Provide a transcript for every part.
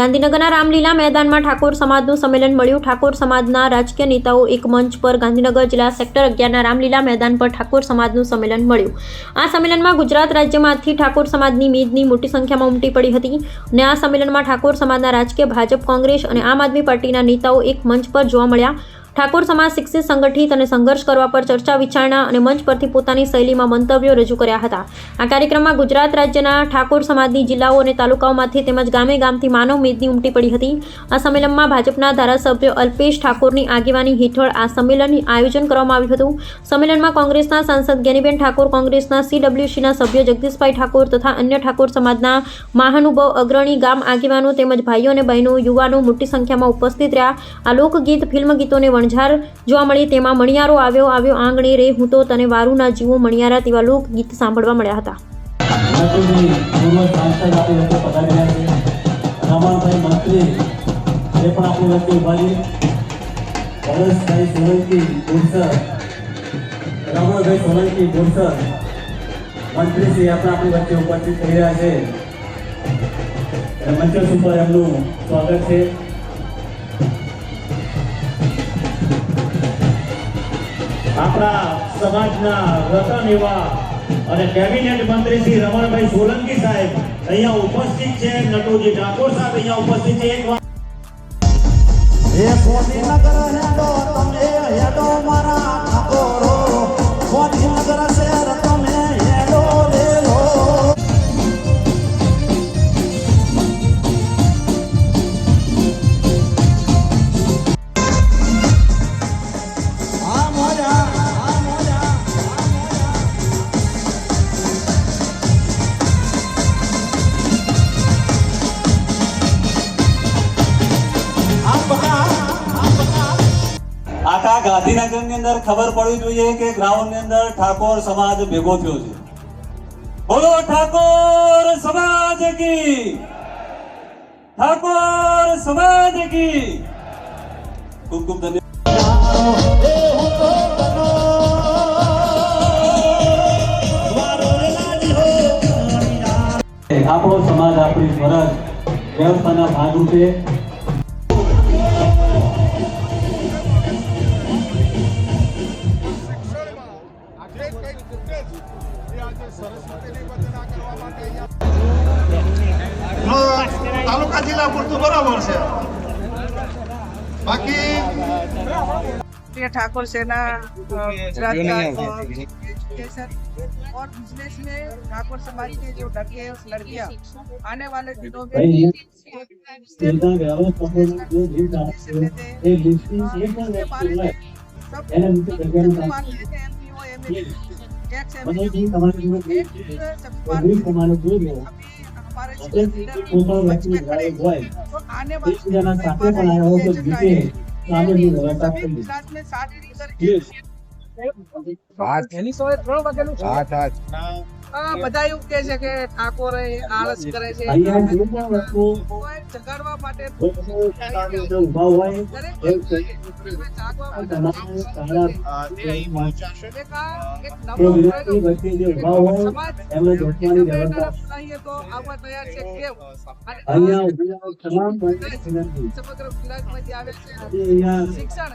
ગાંધીનગરના રામલીલા મેદાનમાં ઠાકોર સમાજનું સંમેલન મળ્યું। ઠાકોર સમાજના રાજકીય નેતાઓ એક મંચ પર ગાંધીનગર જિલ્લા સેક્ટર 11ના રામલીલા મેદાન પર ઠાકોર સમાજનું સંમેલન મળ્યું। આ સંમેલનમાં ગુજરાત રાજ્યમાંથી ઠાકોર સમાજની મેદની મોટી સંખ્યામાં ઉમટી પડી હતી અને આ સંમેલનમાં ઠાકોર સમાજના રાજકીય ભાજપ, કોંગ્રેસ અને આમ આદમી પાર્ટીના નેતાઓ એક મંચ પર જોવા મળ્યા। ઠાકોર સમાજ શિક્ષિત, સંગઠિત અને સંઘર્ષ કરવા પર ચર્ચા વિચારણા અને મંચ પરથી પોતાની શૈલીમાં મંતવ્યો રજૂ કર્યા હતા। આ કાર્યક્રમમાં ગુજરાત રાજ્યના ઠાકોર સમાજની જિલ્લાઓ અને તાલુકાઓમાંથી તેમજ ગામે ગામથી માનવ મેદની ઉમટી પડી હતી। આ સંમેલનમાં ભાજપના ધારાસભ્ય અલ્પેશ ઠાકોરની આગેવાની હેઠળ આ સંમેલનનું આયોજન કરવામાં આવ્યું હતું। સંમેલનમાં કોંગ્રેસના સાંસદ જ્ઞાનીબેન ઠાકોર, કોંગ્રેસના CWCના સભ્ય જગદીશભાઈ ઠાકોર તથા અન્ય ઠાકોર સમાજના મહાનુભાવ, અગ્રણી, ગામ આગેવાનો તેમજ ભાઈઓ અને બહેનો, યુવાનો મોટી સંખ્યામાં ઉપસ્થિત રહ્યા। આ લોકગીત, ફિલ્મ ગીતોને વણઝાર જોવા મળી। તેમાં મણિયારો આવ્યો આવ્યો આંગણે રે હું તો તને વારું ના જીવો મણિયારા તેવા લોકગીત સાંભળવા મળ્યા હતા। મંત્રીશ્રી આપણી વચ્ચે ઉપસ્થિત થઈ રહ્યા છે। મંચ ઉપર એમનું સ્વાગત છે। આપણા સમાજના રતન એવા અને કેબિનેટ મંત્રી શ્રી રમણભાઈ સોલંકી સાહેબ અહીંયા ઉપસ્થિત છે। નટુજી ઠાકોર સાહેબ અહીંયા ઉપસ્થિત છે। એ ફોનીનગર હેડો તમે હેડો મારા ઠાકોરો, ફોનીનગર શહેર તમે હેડો રેલો। આખા ગાંધીનગરની અંદર ખબર પડવી જોઈએ કે ગ્રાઉન્ડની અંદર ઠાકોર સમાજ ભેગો થયો છે। બોલો ઠાકોર સમાજ કી, ઠાકોર સમાજ કી। ખૂબ ખૂબ ધન્યવાદ। આપણો સમાજ આપણી ફરજ વ્યવસ્થાના ભાગરૂપે તાલુકા જિલ્લા પૂરતું બરાબર છે, બાકી ठाकुर सेना गुजरात का एजुकेशन और बिजनेस में ठाकुर समाज के जो लड़के हैं, उस लड़कियां आने वाले दिनों में आने બધા એવું કહે છે કે ઠાકોર આળસ કરે છે, જગાડવા માટે તો આવવા તૈયાર છે કેમ? સમગ્ર ગુજરાતમાંથી આવે છે શિક્ષણ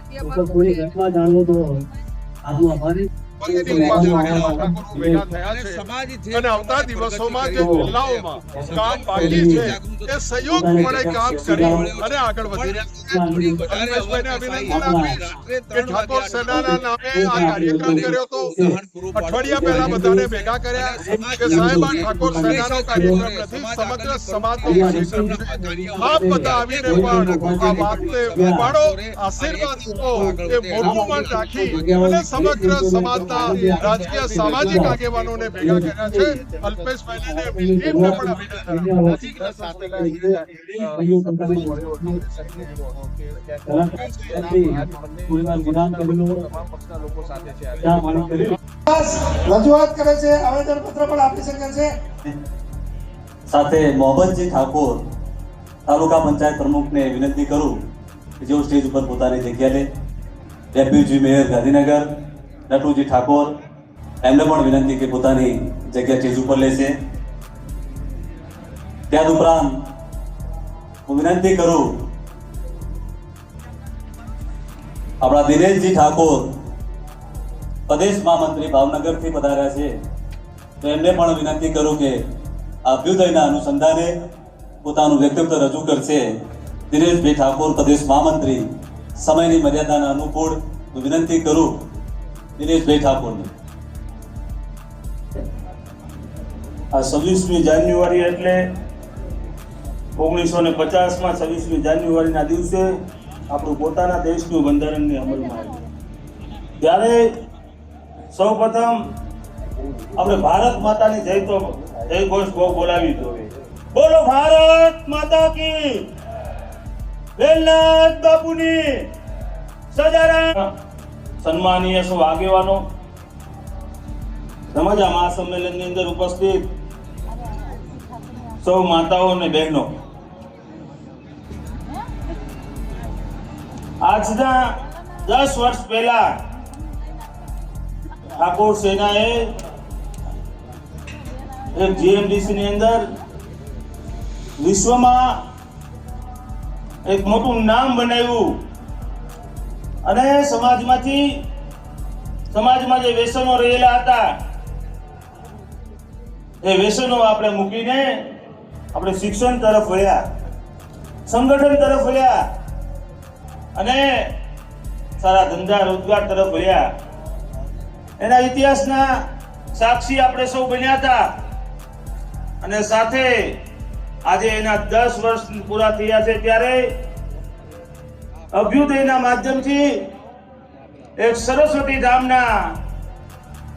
એ આવતા દિવસોમાં જે જિલ્લાઓમાં કામ બાકી છે એ સંયુક્તપણે કામ કરી અને આગળ વધી અલ્પેશભાઈને અભિનંદન આપીશ કે ઠાકોર સેનાના નામે આ કાર્યક્રમ કર્યો તો અઠવાડિયા પહેલા બધાને ભેગા કર્યા કે સાહેબ આ ઠાકોર સેનાનો કાર્યક્રમ નથી, સમગ્ર સમાજનો કાર્યક્રમ છે। આપ બધા આવીને પણ આ વાતને ઉપાડો, આશીર્વાદ આપો, એ મોટું મન રાખી અને સમગ્ર સમાજ રાજકીય સામાજિક આગેવાનોને ભેગા કર્યા છે। અલ્પેશભાઈને પણ રજૂઆત કરે છે, આવેદન પત્ર પણ આપી શકે છે। સાથે મોહમ્મદજી ઠાકોર તાલુકા પંચાયત પ્રમુખને વિનંતી કરું કે જેઓ સ્ટેજ ઉપર પોતાની જગ્યા લે। ડેપ્યુટી મેયર ગાંધીનગર નટુજી ઠાકોર એમને પણ વિનંતી કે પોતાની જગ્યા સ્ટેજ ઉપર લેશે। ત્યાર ઉપરાંત હું વિનંતી કરું આપણા દિનેશજી ઠાકોર પ્રદેશ મહામંત્રી ભાવનગરથી પધાર્યા છે, તો એમને પણ વિનંતી કરું કે અભ્યુદયના અનુસંધાને પોતાનું વ્યક્તિત્વ રજૂ કરશે. દિનેશભાઈ ઠાકોર પ્રદેશ મહામંત્રી, સમયની મર્યાદાના અનુકૂળ હું વિનંતી કરું દિનેશભાઈ ઠાકોરને. આ 26મી જાન્યુઆરી એટલે 1950માં 26મી જાન્યુઆરીના દિવસે આપણું પોતાના દેશનું બંધારણને અમલમાં આવ્યું. ત્યારે સૌપ્રથમ આપણે ભારત માતાની જય ઘોષ બોલાવી જોઈએ. બોલો ભારત માતા કી, વેલનાથ બાપુની સજારા. સન્માનીય સૌ આગેવાનો, તેમજ આ મહાસંમેલનની અંદર ઉપસ્થિત સૌ માતાઓ અને બહેનો, આજના 10 વર્ષ પહેલા ઠાકોર સેનાએ એક જીએમડીસી ની અંદર વિશ્વમાં એક મોટું નામ બનાવ્યું અને સમાજમાં જે વ્યસનો રહેલા હતા એ વ્યસનો આપણે મૂકીને આપણે શિક્ષણ તરફ વળ્યા, સંગઠન તરફ વળ્યા અને સારા ધંધા રોજગાર તરફ વળ્યા. એના ઇતિહાસના સાક્ષી આપણે સૌ બન્યા હતા અને સાથે આજે એના 10 વર્ષ પૂરા થયા છે ત્યારે અભ્યુદયના માધ્યમથી એક સરસ્વતી ધામના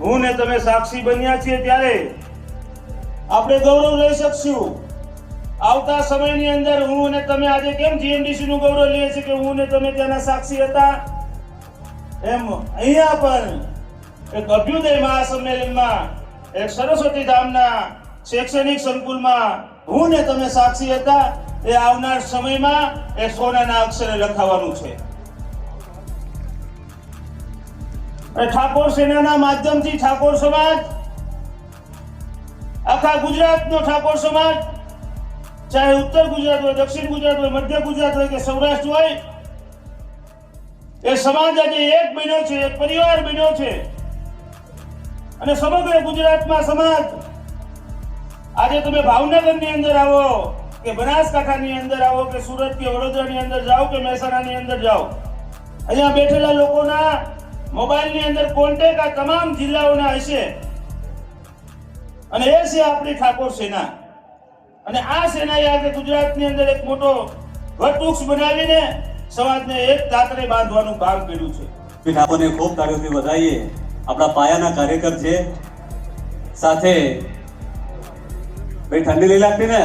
હું ને તમે સાક્ષી બન્યા છીએ ત્યારે આપણે ગૌરવ લઈ શકશું. આવતા સમયની અંદર હું અને તમે આજે કેમ જીએમડીસી નું ગૌરવ લઈએ છીએ કે હું ને તમે ત્યાંના સાક્ષી હતા, એમ અહીંયા પણ એક અભ્યુદય મહાસંમેલનમાં એક સરસ્વતી ધામના શૈક્ષણિક સંકુલમાં હું ને તમે સાક્ષી હતા. એ આવનાર સમયમાં એ સોનાના અક્ષરે લખાવાનું છે. ઠાકોર સેનાના માધ્યમથી ઠાકોર સમાજ, આખા ગુજરાતનો ઠાકોર સમાજ, ચાહે ઉત્તર ગુજરાત હોય, દક્ષિણ ગુજરાત હોય, મધ્ય ગુજરાત હોય કે સૌરાષ્ટ્ર હોય, એ સમાજ આજે એક બન્યો છે, એક પરિવાર બન્યો છે અને સમગ્ર ગુજરાતમાં સમાજ. આજે તમે ભાવનગરની અંદર આવો કે બનાસકાંઠાની અંદર આવો કે સુરત કે વડોદરાની અંદર જાઓ કે મહેસાણાની અંદર જાઓ, અહીંયા બેઠેલા લોકોના મોબાઈલની અંદર કોન્ટેક્ટ આ તમામ જિલ્લાઓના હશે અને એ છે આપણી ઠાકોર સેના. અને આ સેનાએ આજે ગુજરાતની અંદર એક મોટો વટવૃક્ષ બનાવીને સમાજને એક તાતરે બાંધવાનું કામ કર્યું છે. ઠાકોરને ખૂબ તાળીઓથી વધાવીએ. આપણા પાયાના કાર્યકર છે. સાથે ભાઈ ઠંડી નહીં લાગતી ને?